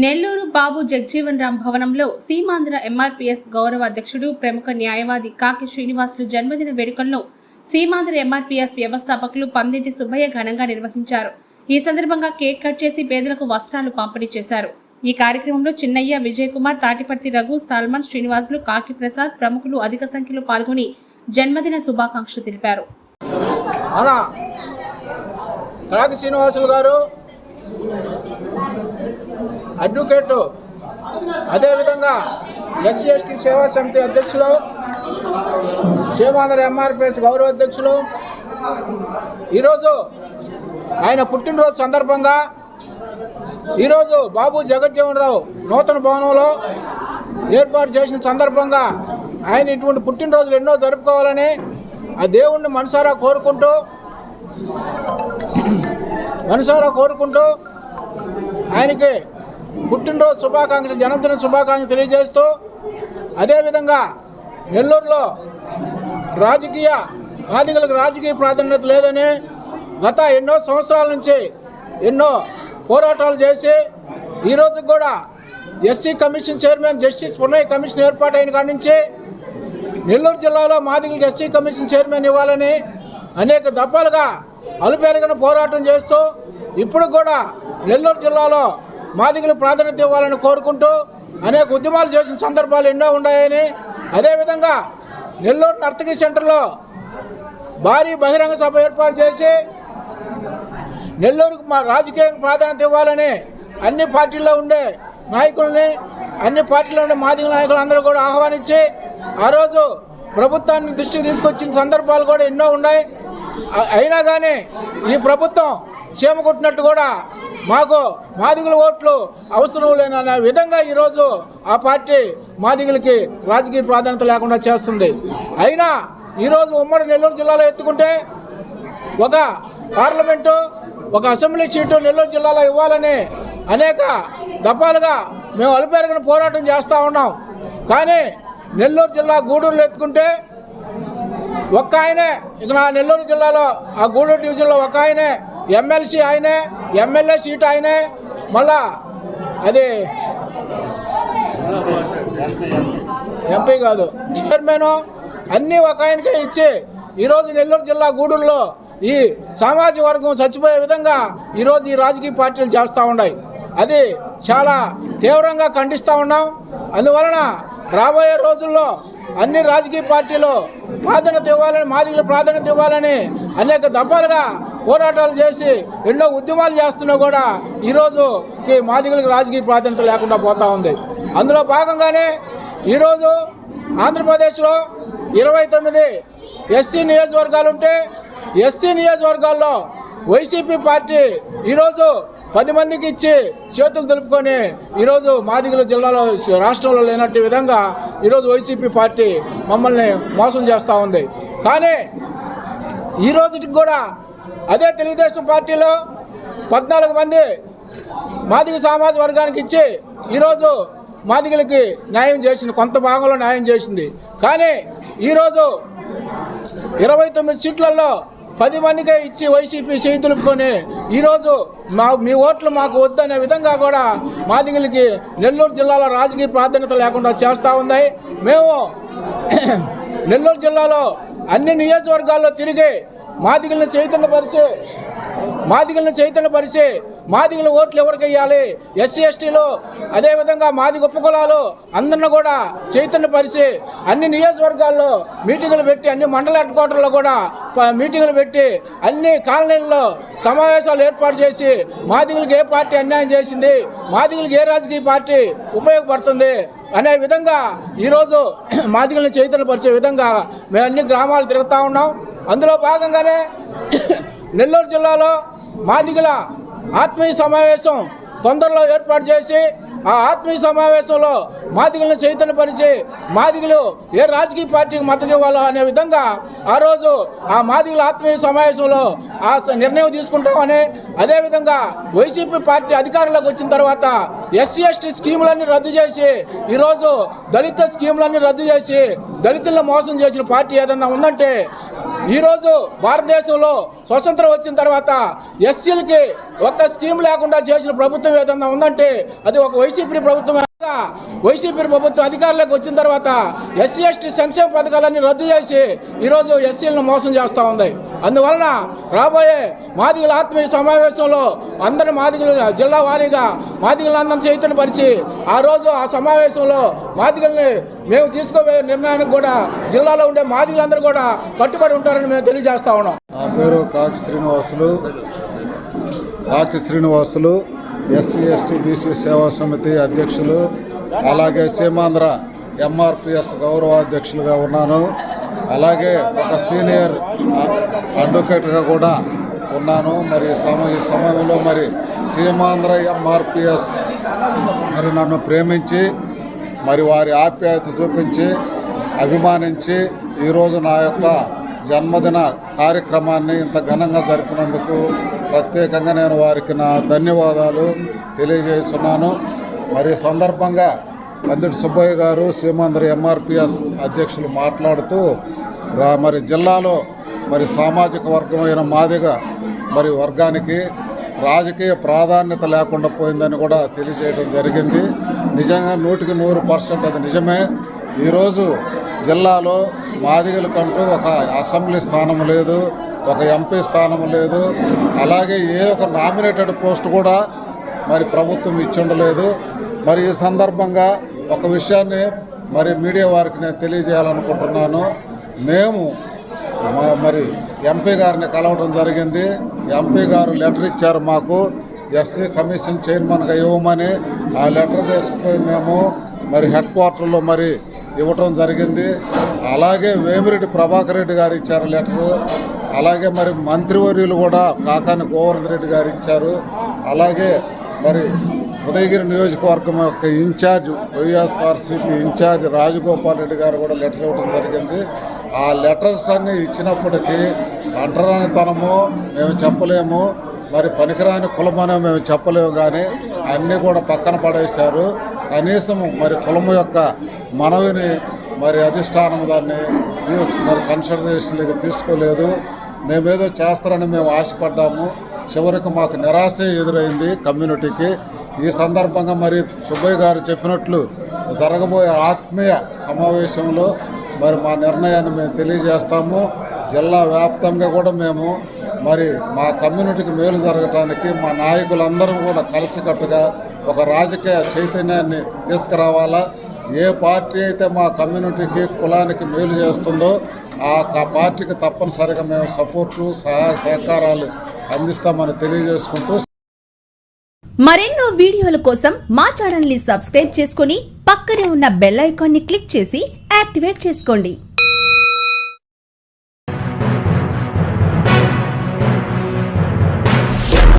నెల్లూరు బాబు జగజీవన్ రామ్ భవనంలో సీమాంధ్ర ఎంఆర్పీఎస్ గౌరవ అధ్యక్షుడు ప్రముఖ న్యాయవాది కాకి శ్రీనివాసులు జన్మదిన వేడుకలను సీమాంధ్ర ఎంఆర్పీఎస్ వ్యవస్థాపకులు పందిటి సుబ్బయ్య ఘనంగా నిర్వహించారు. ఈ సందర్భంగా కేక్ కట్ చేసి పేదలకు వస్త్రాలు పంపిణీ చేశారు. ఈ కార్యక్రమంలో చిన్నయ్య, విజయ్ కుమార్, తాటిపర్తి రఘు, సల్మాన్, శ్రీనివాసులు, కాకి ప్రసాద్ ప్రముఖులు అధిక సంఖ్యలో పాల్గొని జన్మదిన శుభాకాంక్షలు తెలిపారు. కాకి శ్రీనివాసులు గారు అడ్వకేటు, అదేవిధంగా ఎస్సీ ఎస్టీ సేవా సమితి అధ్యక్షులు, సీమాంధ్ర ఎంఆర్పీఎస్ గౌరవ అధ్యక్షులు. ఈరోజు ఆయన పుట్టినరోజు సందర్భంగా ఈరోజు బాబు జగజ్జీవన్ రావు నూతన భవనంలో ఏర్పాటు చేసిన సందర్భంగా ఆయన ఇటువంటి పుట్టినరోజులు ఎన్నో జరుపుకోవాలని ఆ దేవుణ్ణి మనసారా కోరుకుంటూ ఆయనకి పుట్టినరోజు శుభాకాంక్షలు, జన్మదిన శుభాకాంక్షలు తెలియజేస్తూ, అదేవిధంగా నెల్లూరులో మాదిగలకు రాజకీయ ప్రాధాన్యత లేదని గత ఎన్నో సంవత్సరాల నుంచి ఎన్నో పోరాటాలు చేసి ఈరోజు కూడా SC commission chairman justice Punnaiah commission ఏర్పాటైన కాడి నుంచి నెల్లూరు జిల్లాలో మాదిగలకు ఎస్సీ కమిషన్ చైర్మన్ ఇవ్వాలని అనేక దఫాలుగా అలుపెరగని పోరాటం చేస్తూ ఇప్పుడు కూడా నెల్లూరు జిల్లాలో మాదిగలకు ప్రాధాన్యత ఇవ్వాలని కోరుకుంటూ అనేక ఉద్యమాలు చేసిన సందర్భాలు ఎన్నో ఉన్నాయని, అదేవిధంగా నెల్లూరు నర్తకి సెంటర్లో భారీ బహిరంగ సభ ఏర్పాటు చేసి నెల్లూరుకు రాజకీయ ప్రాధాన్యత ఇవ్వాలని అన్ని పార్టీల్లో ఉండే నాయకుల్ని, అన్ని పార్టీల్లో ఉండే మాదిగ నాయకులు అందరూ కూడా ఆహ్వానించి ఆ రోజు ప్రభుత్వాన్ని దృష్టికి తీసుకొచ్చిన సందర్భాలు కూడా ఎన్నో ఉన్నాయి. అయినా కానీ ఈ ప్రభుత్వం చీమ కొట్టినట్టు కూడా మాకు మాదిగల ఓట్లు అవసరం లేననే విధంగా ఈరోజు ఆ పార్టీ మాదిగలకి రాజకీయ ప్రాధాన్యత లేకుండా చేస్తుంది. అయినా ఈరోజు ఉమ్మడి నెల్లూరు జిల్లాలో ఎత్తుకుంటే ఒక పార్లమెంటు, ఒక అసెంబ్లీ సీటు నెల్లూరు జిల్లాలో ఇవ్వాలని అనేక దఫాలుగా మేము అలుపెరగిన పోరాటం చేస్తూ ఉన్నాం. కానీ నెల్లూరు జిల్లా గూడూరులో ఎత్తుకుంటే ఒక్క ఆయనే, ఇక నా నెల్లూరు జిల్లాలో ఆ గూడూరు డివిజన్లో ఒక ఆయనే ఎమ్మెల్సీ, ఆయనే ఎమ్మెల్యే సీటు, ఆయనే మళ్ళా అది ఎంపీ కాదు చైర్మన్, అన్నీ ఒక ఆయనకే ఇచ్చి ఈరోజు నెల్లూరు జిల్లా గూడూరులో ఈ సామాజిక వర్గం చచ్చిపోయే విధంగా ఈరోజు ఈ రాజకీయ పార్టీలు చేస్తూ ఉన్నాయి. అది చాలా తీవ్రంగా ఖండిస్తూ ఉన్నాం. అందువలన రాబోయే రోజుల్లో అన్ని రాజకీయ పార్టీలు ప్రాధాన్యత ఇవ్వాలని, మాదిగల ప్రాధాన్యత ఇవ్వాలని అనేక దఫాలుగా పోరాటాలు చేసి ఎన్నో ఉద్యమాలు చేస్తున్నా కూడా ఈరోజు మాదిగలకు రాజకీయ ప్రాధాన్యత లేకుండా పోతూ ఉంది. అందులో భాగంగానే ఈరోజు ఆంధ్రప్రదేశ్లో 29 ఎస్సీ నియోజకవర్గాలు ఉంటే ఎస్సీ నియోజకవర్గాల్లో వైసీపీ పార్టీ ఈరోజు 10 మందికి ఇచ్చి చేతులు దులుపుకొని ఈరోజు మాదిగల జిల్లాలో, రాష్ట్రంలో లేనట్టు విధంగా ఈరోజు వైసీపీ పార్టీ మమ్మల్ని మోసం చేస్తూ ఉంది. కానీ ఈ రోజుకి కూడా అదే తెలుగుదేశం పార్టీలో 14 మంది మాదిగ సామాజిక వర్గానికి ఇచ్చి ఈరోజు మాదిగలకి న్యాయం చేసింది, కొంత భాగంలో న్యాయం చేసింది. కానీ ఈరోజు 29 సీట్లలో 10 మందికే ఇచ్చి వైసీపీ చేయి దులుపుకొని ఈరోజు మీ ఓట్లు మాకు వద్దనే విధంగా కూడా మాదిగలకి నెల్లూరు జిల్లాలో రాజకీయ ప్రాధాన్యత లేకుండా చేస్తూ ఉంది. మేము నెల్లూరు జిల్లాలో అన్ని నియోజకవర్గాల్లో తిరిగి మాదిగలను చైతన్యపరిచి మాదిగల ఓట్లు ఎవరికి వేయాలి, ఎస్సీ ఎస్టీలు, అదేవిధంగా మాదిగ ఉపకులాలు అందరిని కూడా చైతన్యపరిచి అన్ని నియోజకవర్గాల్లో మీటింగులు పెట్టి, అన్ని మండల హెడ్ క్వార్టర్లో కూడా మీటింగులు పెట్టి, అన్ని కాలనీల్లో సమావేశాలు ఏర్పాటు చేసి మాదిగలకు ఏ పార్టీ అన్యాయం చేసింది, మాదిగలకు ఏ రాజకీయ పార్టీ ఉపయోగపడుతుంది అనే విధంగా ఈరోజు మాదిగలను చైతన్యపరిచే విధంగా మేము అన్ని గ్రామాలు తిరుగుతూ ఉన్నాం. అందులో భాగంగానే నెల్లూరు జిల్లాలో మాదిగల ఆత్మీయ సమావేశం తొందరలో ఏర్పాటు చేసి ఆ ఆత్మీయ సమావేశంలో మాదిగలను చైతన్యపరిచి మాదిగలు ఏ రాజకీయ పార్టీకి మద్దతు ఇవ్వాలో అనే విధంగా ఆ రోజు ఆ మాదిగల ఆత్మీయ సమావేశంలో ఆ నిర్ణయం తీసుకుంటామని, అదేవిధంగా వైసీపీ పార్టీ అధికారంలోకి వచ్చిన తర్వాత ఎస్సీ ఎస్టీ స్కీములన్నీ రద్దు చేసి ఈరోజు దళిత స్కీములన్నీ రద్దు చేసి దళితులను మోసం చేసిన పార్టీ ఏదన్నా ఉందంటే ఈరోజు భారతదేశంలో స్వతంత్రం వచ్చిన తర్వాత ఎస్సీలకి ఒక్క స్కీమ్ లేకుండా చేసిన ప్రభుత్వం ఏదన్నా ఉందంటే అది ఒక వైసీపీ ప్రభుత్వం. వైసీపీ ప్రభుత్వం అధికారంలోకి వచ్చిన తర్వాత ఎస్సీ ఎస్టీ సంక్షేమ పథకాలన్నీ రద్దు చేసి ఈరోజు ఎస్సీలను మోసం చేస్తూ ఉంది. అందువలన రాబోయే మాదిగల ఆత్మీయ సమావేశంలో అందరి మాదిగలు జిల్లా వారీగా మాదిగలందరం చైతన్యపరిచి ఆ రోజు ఆ సమావేశంలో మాదిగల్ని మేము తీసుకోబోయే నిర్ణయానికి కూడా జిల్లాలో ఉండే మాదిగలందరూ కూడా కట్టుబడి ఉంటారని మేము తెలియజేస్తా ఉన్నాం. నా పేరు కాకి శ్రీనివాసులు ఎస్సీ ఎస్టీ బీసీ సేవా సమితి అధ్యక్షులు, అలాగే సీమాంధ్ర ఎంఆర్పిఎస్ గౌరవాధ్యక్షులుగా ఉన్నాను. అలాగే ఒక సీనియర్ అడ్వకేట్గా కూడా ఉన్నాను. మరి ఈ సమయంలో మరి సీమాంధ్ర ఎంఆర్పిఎస్ మరి నన్ను ప్రేమించి మరి వారి ఆప్యాయత చూపించి అభిమానించి ఈరోజు నా యొక్క జన్మదిన కార్యక్రమాన్ని ఇంత ఘనంగా జరిపినందుకు ప్రత్యేకంగా నేను వారికి నా ధన్యవాదాలు తెలియజేస్తున్నాను. మరి సందర్భంగా పందిటి సుబ్బయ్య గారు సీమాంధ్ర ఎంఆర్పిఎస్ అధ్యక్షులు మాట్లాడుతూ మరి జిల్లాలో మరి సామాజిక వర్గమైన మాదిగ మరి వర్గానికి రాజకీయ ప్రాధాన్యత లేకుండా పోయిందని కూడా తెలియజేయడం జరిగింది. నిజంగా 100% అది నిజమే. ఈరోజు జిల్లాలో మాదిగలకంటూ ఒక అసెంబ్లీ స్థానం లేదు, ఒక ఎంపీ స్థానం లేదు, అలాగే ఒక నామినేటెడ్ పోస్ట్ కూడా మరి ప్రభుత్వం ఇచ్చుండలేదు. మరి ఈ సందర్భంగా ఒక విషయాన్ని మరి మీడియా వారికి నేను తెలియజేయాలనుకుంటున్నాను. మేము మరి ఎంపీ గారిని కలవడం జరిగింది. ఎంపీ గారు లెటర్ ఇచ్చారు మాకు ఎస్సీ కమిషన్ చైర్మన్గా ఇవ్వమని. ఆ లెటర్ తీసుకుపోయి మేము మరి హెడ్ క్వార్టర్లో మరి ఇవ్వటం జరిగింది. అలాగే వేమిరెడ్డి ప్రభాకర్ రెడ్డి గారు ఇచ్చారు లెటరు. అలాగే మరి మంత్రివర్యులు కూడా కాకాని గోవర్ధన్ రెడ్డి గారు ఇచ్చారు. అలాగే మరి ఉదయగిరి నియోజకవర్గం యొక్క ఇన్ఛార్జ్ వైఎస్ఆర్సీపీ ఇన్ఛార్జ్ రాజగోపాల్ రెడ్డి గారు కూడా లెటర్ ఇవ్వడం జరిగింది. ఆ లెటర్స్ అన్నీ ఇచ్చినప్పటికీ అంటరానితనము మేము చెప్పలేము, మరి పనికిరాని కులమనే మేము చెప్పలేము, కానీ అన్నీ కూడా పక్కన పడేశారు. కనీసం మరి కులము యొక్క మనవిని మరి అధిష్టానం దాన్ని మరి కన్సిడరేషన్లోకి తీసుకోలేదు. మేమేదో చేస్తారని మేము ఆశపడ్డాము. చివరికి మాకు నిరాశే ఎదురైంది కమ్యూనిటీకి. ఈ సందర్భంగా మరి సుబ్బయ్య గారు చెప్పినట్లు జరగబోయే ఆత్మీయ సమావేశంలో మరి మా నిర్ణయాన్ని మేము తెలియజేస్తాము. జిల్లా వ్యాప్తంగా కూడా మేము మరి మా కమ్యూనిటీకి మేలు జరగటానికి మా నాయకులందరం కూడా కలిసికట్టుగా ఒక రాజకీయ చైతన్యాన్ని తీసుకురావాలా. ఏ పార్టీ అయితే మా కమ్యూనిటీకి కులానికి మేలు చేస్తుందో ఆ పార్టీకి తప్పనిసరిగా మేము సపోర్టు సహాయ సహకారాలు అందిస్తామని తెలియజేసుకుంటూ మరెన్నో వీడియోల కోసం మా ఛానల్ ని సబ్స్క్రైబ్ చేసుకుని పక్కనే ఉన్న బెల్ ఐకాన్ ని క్లిక్ చేసి యాక్టివేట్ చేసుకోండి.